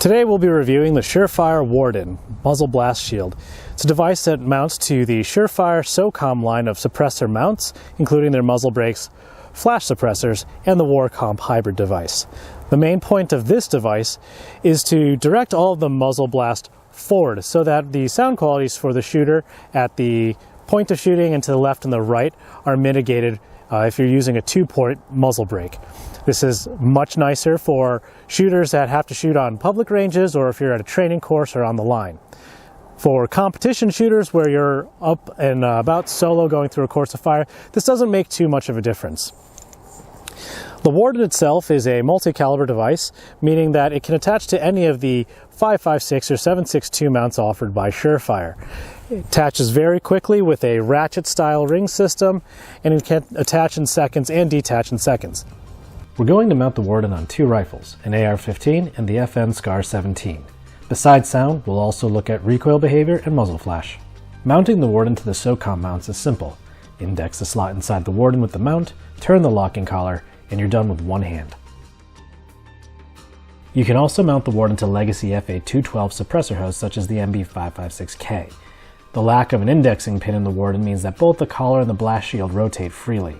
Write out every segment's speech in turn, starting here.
Today we'll be reviewing the SureFire Warden muzzle blast shield. It's a device that mounts to the SureFire SOCOM line of suppressor mounts, including their muzzle brakes, flash suppressors, and the WarComp hybrid device. The main point of this device is to direct all of the muzzle blast forward so that the sound qualities for the shooter at the point of shooting and to the left and the right are mitigated if you're using a two-port muzzle brake. This is much nicer for shooters that have to shoot on public ranges or if you're at a training course or on the line. For competition shooters where you're up and about solo going through a course of fire, this doesn't make too much of a difference. The Warden itself is a multi-caliber device, meaning that it can attach to any of the 5.56 or 7.62 mounts offered by SureFire. It attaches very quickly with a ratchet-style ring system, and it can attach in seconds and detach in seconds. We're going to mount the Warden on two rifles, an AR-15 and the FN SCAR-17. Besides sound, we'll also look at recoil behavior and muzzle flash. Mounting the Warden to the SOCOM mounts is simple. Index the slot inside the Warden with the mount, turn the locking collar, and you're done with one hand. You can also mount the Warden to legacy FA212 suppressor hosts such as the MB556K. The lack of an indexing pin in the Warden means that both the collar and the blast shield rotate freely.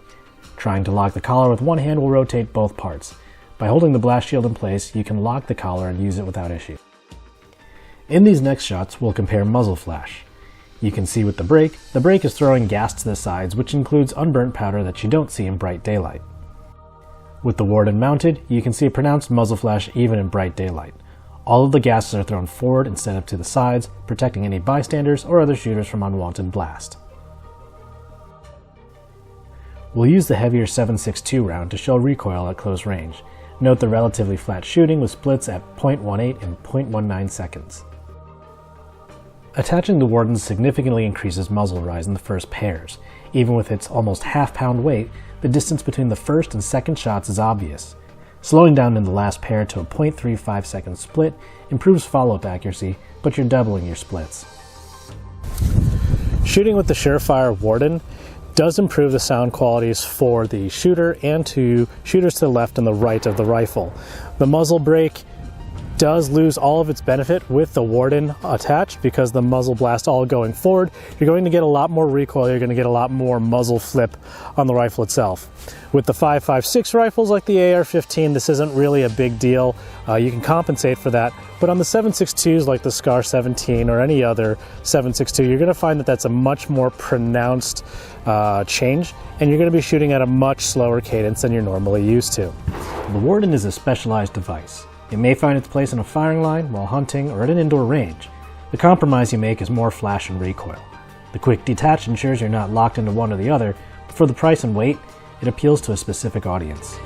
Trying to lock the collar with one hand will rotate both parts. By holding the blast shield in place, you can lock the collar and use it without issue. In these next shots, we'll compare muzzle flash. You can see with the brake is throwing gas to the sides, which includes unburnt powder that you don't see in bright daylight. With the Warden mounted, you can see a pronounced muzzle flash even in bright daylight. All of the gases are thrown forward instead of to the sides, protecting any bystanders or other shooters from unwanted blast. We'll use the heavier 7.62 round to show recoil at close range. Note the relatively flat shooting with splits at 0.18 and 0.19 seconds. Attaching the Warden significantly increases muzzle rise in the first pairs. Even with its almost half-pound weight, the distance between the first and second shots is obvious. Slowing down in the last pair to a 0.35 second split improves follow-up accuracy, but you're doubling your splits. Shooting with the SureFire Warden does improve the sound qualities for the shooter and to shooters to the left and the right of the rifle. The muzzle brake does lose all of its benefit with the Warden attached because the muzzle blast all going forward. You're going to get a lot more recoil, you're going to get a lot more muzzle flip on the rifle itself. With the 5.56 rifles like the AR-15, this isn't really a big deal. You can compensate for that, but on the 7.62s like the SCAR-17 or any other 7.62, you're going to find that that's a much more pronounced change, and you're going to be shooting at a much slower cadence than you're normally used to. The Warden is a specialized device. It may find its place in a firing line, while hunting, or at an indoor range. The compromise you make is more flash and recoil. The quick detach ensures you're not locked into one or the other, but for the price and weight, it appeals to a specific audience.